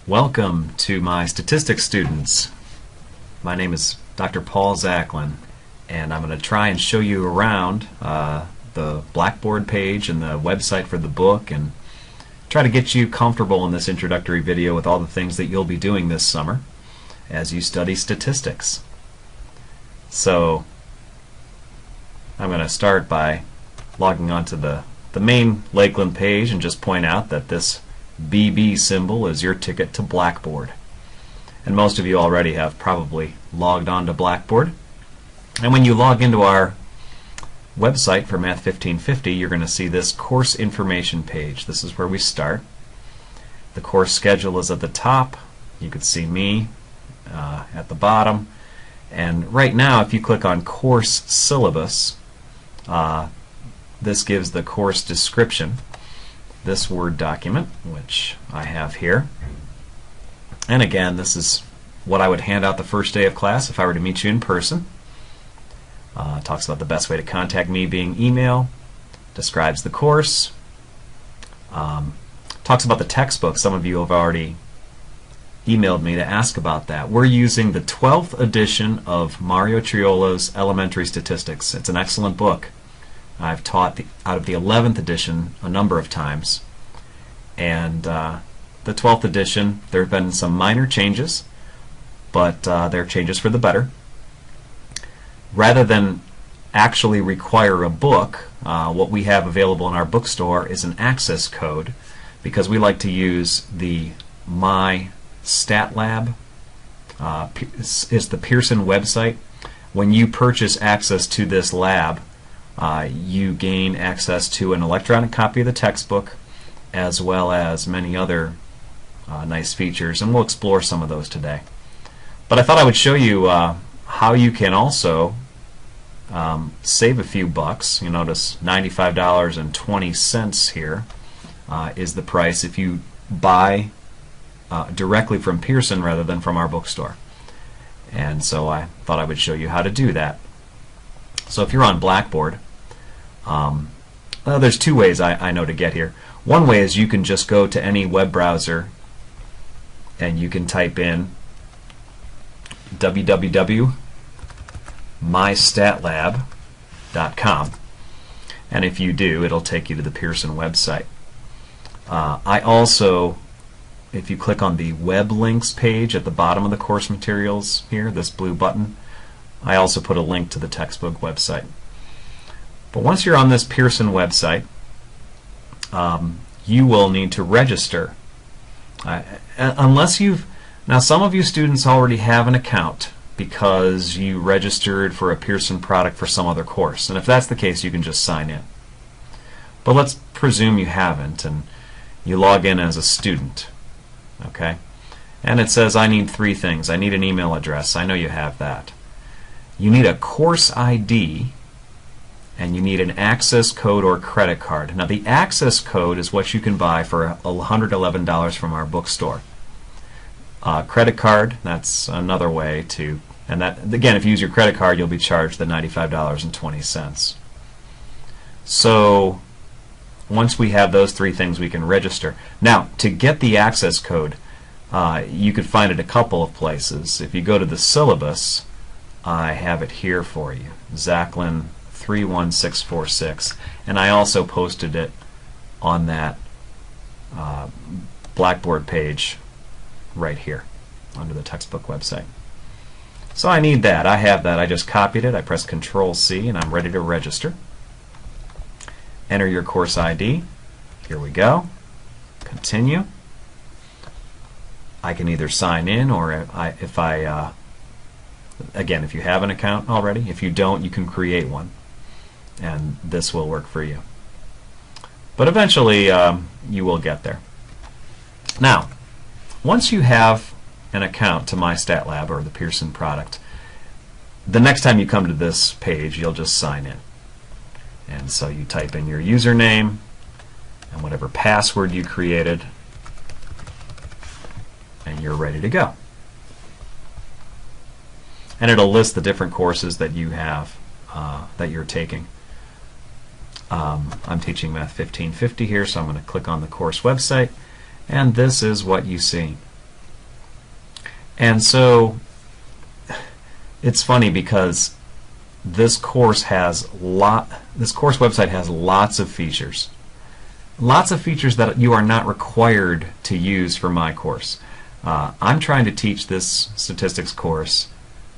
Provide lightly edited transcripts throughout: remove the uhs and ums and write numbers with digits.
Welcome to my statistics students. My name is Dr. Paul Zachlin, and I'm going to try and show you around the Blackboard page and the website for the book, and try to get you comfortable in this introductory video with all the things that you'll be doing this summer as you study statistics. So I'm going to start by logging onto the main Lakeland page and just point out that this BB symbol is your ticket to Blackboard. And most of you already have probably logged on to Blackboard. And when you log into our website for Math 1550, you're going to see this course information page. This is where we start. The course schedule is at the top. You can see me at the bottom. And right now, if you click on Course Syllabus, this gives the course description. This Word document, which I have here. And again, this is what I would hand out the first day of class if I were to meet you in person. Talks about the best way to contact me being email, describes the course, talks about the textbook. Some of you have already emailed me to ask about that. We're using the 12th edition of Mario Triolo's Elementary Statistics. It's an excellent book. I've taught out of the 11th edition a number of times, and the 12th edition, there have been some minor changes, but they're changes for the better. Rather than actually require a book, what we have available in our bookstore is an access code, because we like to use the My Stat Lab. Is the Pearson website. When you purchase access to this lab, you gain access to an electronic copy of the textbook, as well as many other nice features, and we'll explore some of those today. But I thought I would show you how you can also save a few bucks. You notice $95.20 here is the price if you buy directly from Pearson rather than from our bookstore. And so I thought I would show you how to do that. So if you're on Blackboard, there's two ways I know to get here. One way is you can just go to any web browser and you can type in www.mystatlab.com, and if you do, it'll take you to the Pearson website. I also, if you click on the web links page at the bottom of the course materials here, this blue button, I also put a link to the textbook website. But once you're on this Pearson website, you will need to register. Unless you've, now some of you students already have an account because you registered for a Pearson product for some other course. And if that's the case, you can just sign in. But let's presume you haven't and you log in as a student. Okay? And it says I need three things. I need an email address. I know you have that. You need a course ID, and you need an access code or credit card. Now the access code is what you can buy for $111 from our bookstore. Credit card, that's another way to, and that again, if you use your credit card, you'll be charged the $95.20. So once we have those three things, we can register. Now to get the access code, you could find it a couple of places. If you go to the syllabus, I have it here for you, Zachlin 31646, and I also posted it on that Blackboard page right here under the textbook website. So I need that. I have that. I just copied it. I press Control-C and I'm ready to register. Enter your course ID. Here we go. Continue. I can either sign in, or again, if you have an account already. If you don't, you can create one, and this will work for you. But eventually, you will get there. Now, once you have an account to MyStatLab or the Pearson product, the next time you come to this page, you'll just sign in. And so you type in your username and whatever password you created, and you're ready to go. And it'll list the different courses that you have, that you're taking. I'm teaching Math 1550 here, so I'm going to click on the course website, and this is what you see. And so it's funny because this course website has lots of features. Lots of features that you are not required to use for my course. I'm trying to teach this statistics course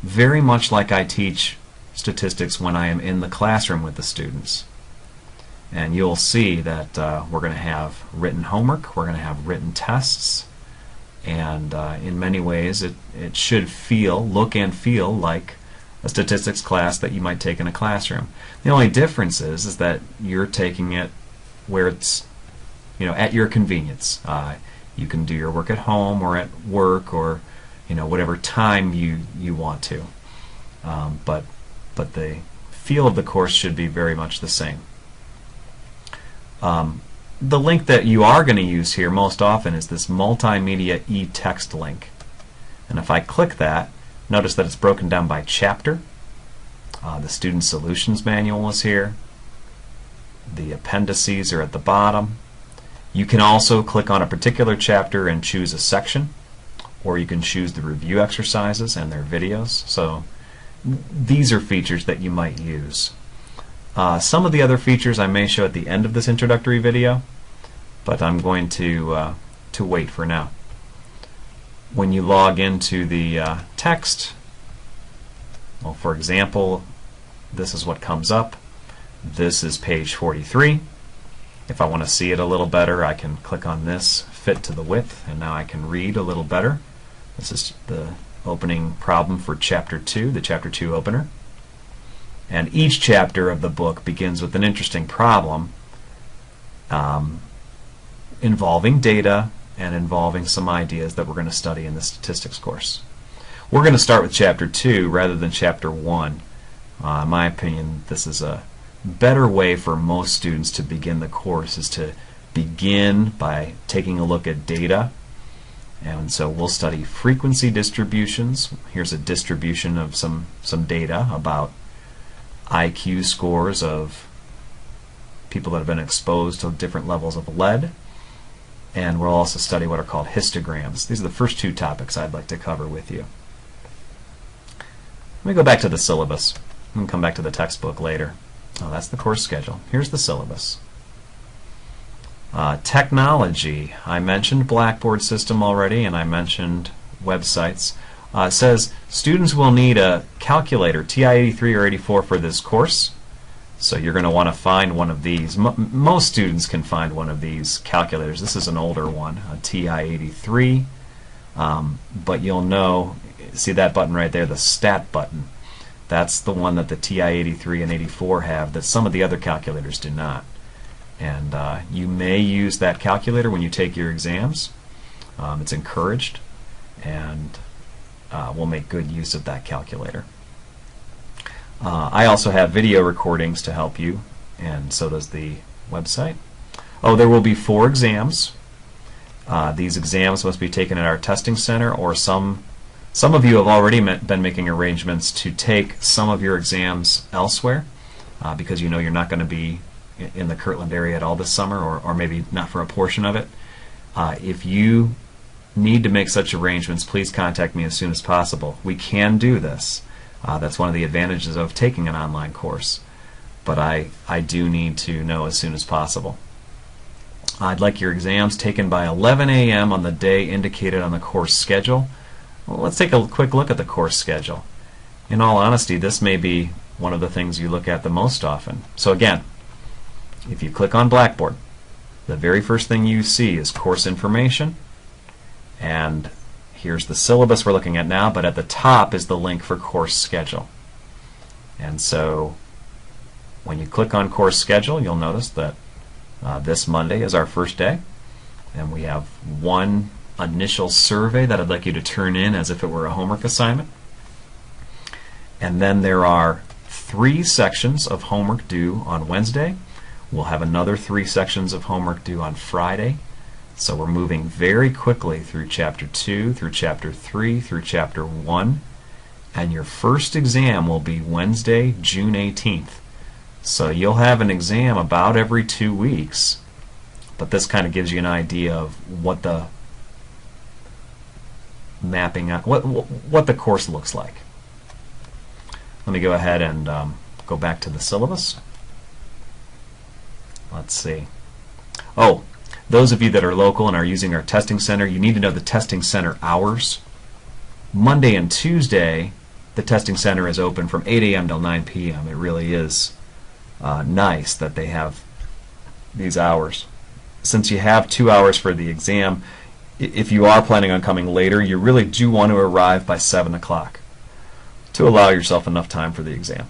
very much like I teach statistics when I am in the classroom with the students. And you'll see that we're going to have written homework, we're going to have written tests, and in many ways it should look and feel like a statistics class that you might take in a classroom. The only difference is that you're taking it where it's, at your convenience. You can do your work at home or at work or, whatever time you want to. But the feel of the course should be very much the same. The link that you are going to use here most often is this multimedia e-text link. And if I click that, notice that it's broken down by chapter. The Student Solutions Manual is here. The appendices are at the bottom. You can also click on a particular chapter and choose a section, or you can choose the review exercises and their videos. So these are features that you might use. Some of the other features I may show at the end of this introductory video, but I'm going to wait for now. When you log into the text, well, for example, this is what comes up. This is page 43. If I want to see it a little better, I can click on this, fit to the width, and now I can read a little better. This is the opening problem for Chapter 2, the Chapter 2 opener. And each chapter of the book begins with an interesting problem involving data and involving some ideas that we're going to study in the statistics course. We're going to start with Chapter 2 rather than Chapter 1. In my opinion, this is a better way for most students to begin the course, is to begin by taking a look at data. And so we'll study frequency distributions. Here's a distribution of some data about IQ scores of people that have been exposed to different levels of lead. And we'll also study what are called histograms. These are the first two topics I'd like to cover with you. Let me go back to the syllabus. We can come back to the textbook later. Oh, that's the course schedule. Here's the syllabus. Technology. I mentioned Blackboard system already, and I mentioned websites. It says students will need a calculator, TI-83 or 84, for this course. So you're going to want to find one of these. Most students can find one of these calculators. This is an older one, a TI-83. But you'll know, see that button right there, the Stat button. That's the one that the TI-83 and 84 have that some of the other calculators do not. And you may use that calculator when you take your exams. It's encouraged, and we'll make good use of that calculator. I also have video recordings to help you, and so does the website. Oh, there will be 4 exams. These exams must be taken at our testing center, or some of you have already been making arrangements to take some of your exams elsewhere because you know you're not going to be in the Kirtland area at all this summer, or maybe not for a portion of it. If you need to make such arrangements, please contact me as soon as possible. We can do this. That's one of the advantages of taking an online course. But I do need to know as soon as possible. I'd like your exams taken by 11 a.m. on the day indicated on the course schedule. Well, let's take a quick look at the course schedule. In all honesty, this may be one of the things you look at the most often. So again, if you click on Blackboard, the very first thing you see is course information, and here's the syllabus we're looking at now, but at the top is the link for course schedule. And so when you click on course schedule, you'll notice that this Monday is our first day, and we have one initial survey that I'd like you to turn in as if it were a homework assignment. And then there are 3 sections of homework due on Wednesday. We'll have another 3 sections of homework due on Friday. So we're moving very quickly through Chapter 2, through Chapter 3, through Chapter 1. And your first exam will be Wednesday, June 18th. So you'll have an exam about every 2 weeks. But this kind of gives you an idea of what the mapping out what the course looks like. Let me go ahead and go back to the syllabus. Let's see. Oh, those of you that are local and are using our testing center, you need to know the testing center hours. Monday and Tuesday, the testing center is open from 8 a.m. till 9 p.m. It really is nice that they have these hours. Since you have 2 hours for the exam, if you are planning on coming later, you really do want to arrive by 7 o'clock to allow yourself enough time for the exam.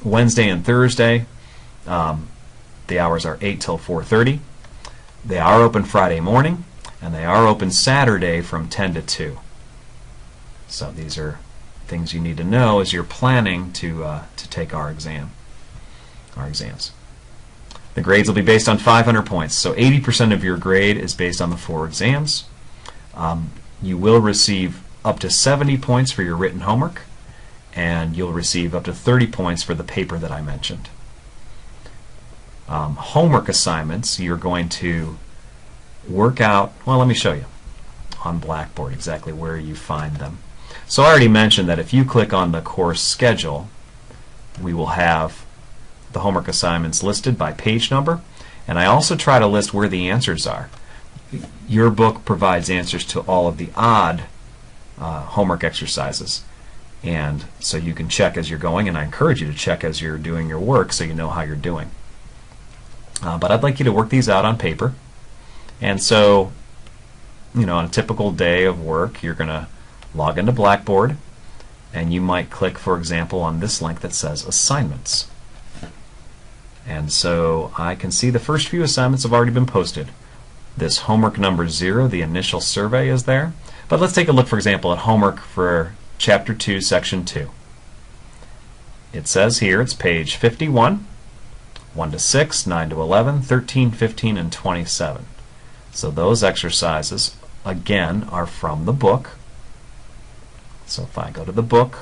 Wednesday and Thursday, the hours are 8 till 4:30. They are open Friday morning, and they are open Saturday from 10 to 2. So these are things you need to know as you're planning to take our exams. The grades will be based on 500 points, so 80% of your grade is based on the 4 exams. You will receive up to 70 points for your written homework, and you'll receive up to 30 points for the paper that I mentioned. Homework assignments, you're going to work out, well, let me show you on Blackboard exactly where you find them. So I already mentioned that if you click on the course schedule, we will have the homework assignments listed by page number, and I also try to list where the answers are. Your book provides answers to all of the odd homework exercises, and so you can check as you're going, and I encourage you to check as you're doing your work so you know how you're doing. But I'd like you to work these out on paper, and so on a typical day of work, you're going to log into Blackboard, and you might click, for example, on this link that says Assignments. And so I can see the first few assignments have already been posted. This homework number 0, the initial survey, is there. But let's take a look, for example, at homework for Chapter 2, Section 2. It says here, it's page 51, 1 to 6, 9 to 11, 13, 15, and 27. So those exercises, again, are from the book. So if I go to the book,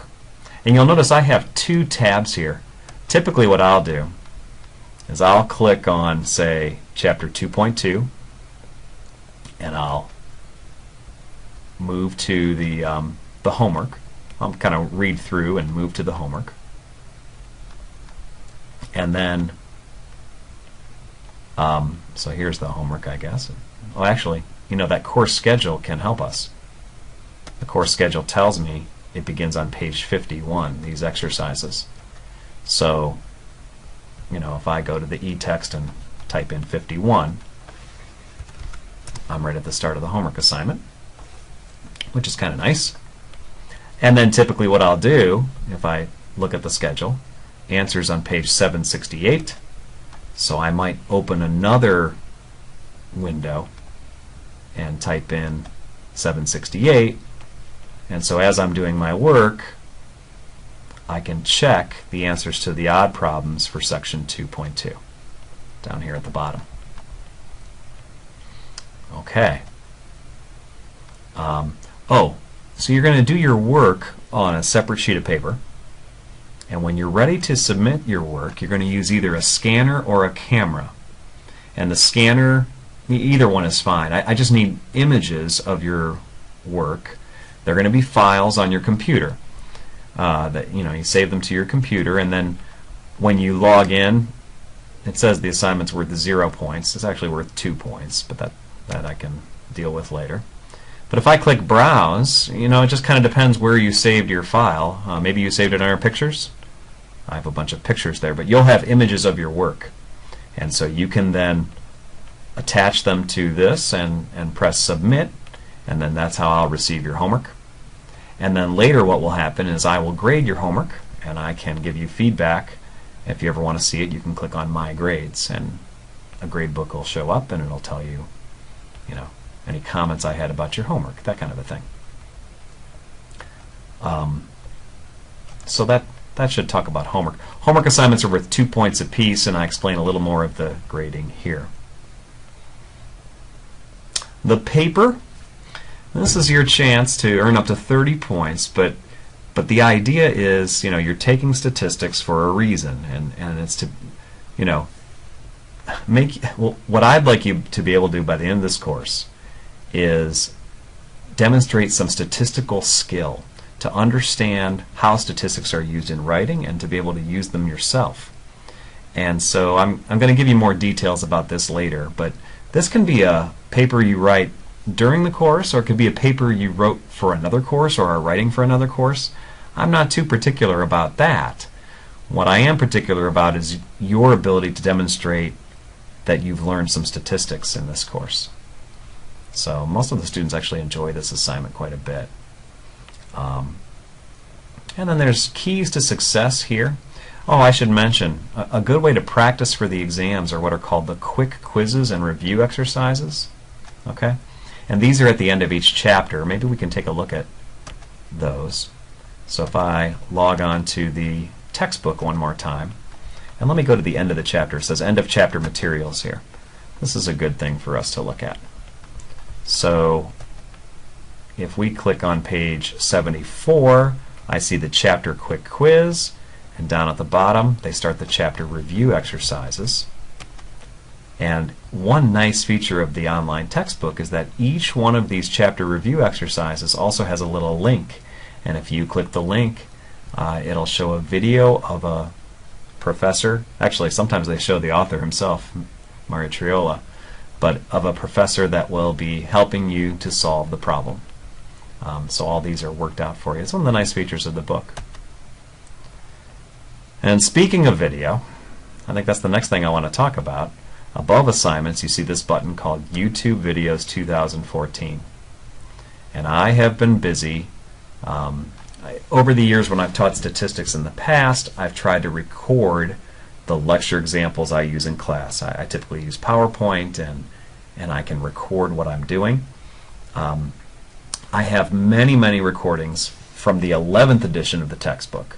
and you'll notice I have 2 tabs here. Typically what I'll do is I'll click on, say, Chapter 2.2, and I'll move to the homework. I'll kind of read through and move to the homework. And then, so here's the homework, I guess. Well, actually, that course schedule can help us. The course schedule tells me it begins on page 51, these exercises. So, if I go to the e-text and type in 51, I'm right at the start of the homework assignment, which is kind of nice. And then typically what I'll do, if I look at the schedule, answers on page 768, so I might open another window and type in 768, and so as I'm doing my work, I can check the answers to the odd problems for section 2.2 down here at the bottom. Okay. So you're going to do your work on a separate sheet of paper, and when you're ready to submit your work, you're going to use either a scanner or a camera. And the scanner, either one is fine. I just need images of your work. They're going to be files on your computer. That you save them to your computer, and then when you log in, it says the assignment's worth 0 points. It's actually worth 2 points, but that I can deal with later. But if I click Browse, it just kind of depends where you saved your file. Maybe you saved it on our pictures. I have a bunch of pictures there, but you'll have images of your work, and so you can then attach them to this and press Submit, and then that's how I'll receive your homework. And then later what will happen is I will grade your homework, and I can give you feedback. If you ever want to see it, you can click on My Grades, and a grade book will show up, and it'll tell you, any comments I had about your homework, that kind of a thing. So that should talk about homework. Homework assignments are worth 2 points apiece, and I explain a little more of the grading here. The paper, this is your chance to earn up to 30 points, but the idea is, you're taking statistics for a reason, and it's to, what I'd like you to be able to do by the end of this course is demonstrate some statistical skill, to understand how statistics are used in writing and to be able to use them yourself. And so I'm going to give you more details about this later, but this can be a paper you write during the course, or it could be a paper you wrote for another course or are writing for another course. I'm not too particular about that. What I am particular about is your ability to demonstrate that you've learned some statistics in this course. So most of the students actually enjoy this assignment quite a bit. And then there's keys to success here. Oh, I should mention, a good way to practice for the exams are what are called the quick quizzes and review exercises. Okay? And these are at the end of each chapter. Maybe we can take a look at those. So if I log on to the textbook one more time, and let me go to the end of the chapter. It says end of chapter materials here. This is a good thing for us to look at. So if we click on page 74, I see the chapter quick quiz, and down at the bottom they start the chapter review exercises. And one nice feature of the online textbook is that each one of these chapter review exercises also has a little link, and if you click the link, it'll show a video of a professor. Actually, sometimes they show the author himself, Mario Triola, but of a professor that will be helping you to solve the problem. So all these are worked out for you. It's one of the nice features of the book. And speaking of video, I think that's the next thing I want to talk about. Above assignments, you see this button called YouTube Videos 2014. And I have been busy. Over the years when I've taught statistics in the past, I've tried to record the lecture examples I use in class. I typically use PowerPoint, and I can record what I'm doing. I have many recordings from the 11th edition of the textbook,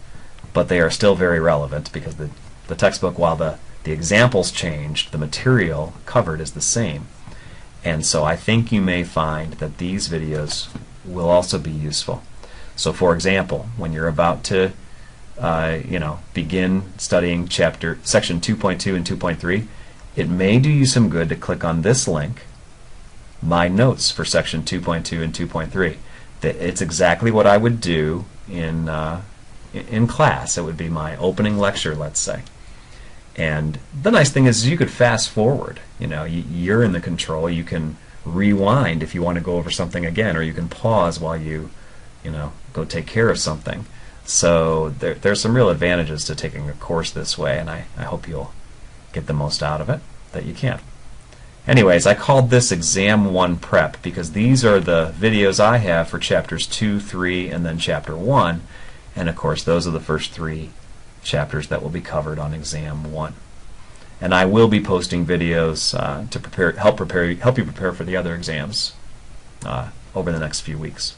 but they are still very relevant because the textbook, while the examples changed, the material covered is the same. And so I think you may find that these videos will also be useful. So for example, when you're about to begin studying section 2.2 and 2.3, it may do you some good to click on this link, My Notes for section 2.2 and 2.3. It's exactly what I would do in class. It would be my opening lecture, let's say. And the nice thing is you could fast forward. You're in the control. You can rewind if you want to go over something again, or you can pause while you go take care of something. So there's some real advantages to taking a course this way, and I hope you'll get the most out of it that you can. Anyways, I called this Exam 1 Prep because these are the videos I have for chapters 2, 3, and then chapter 1. And of course, those are the first 3 chapters that will be covered on Exam 1. And I will be posting videos to help you prepare for the other exams over the next few weeks.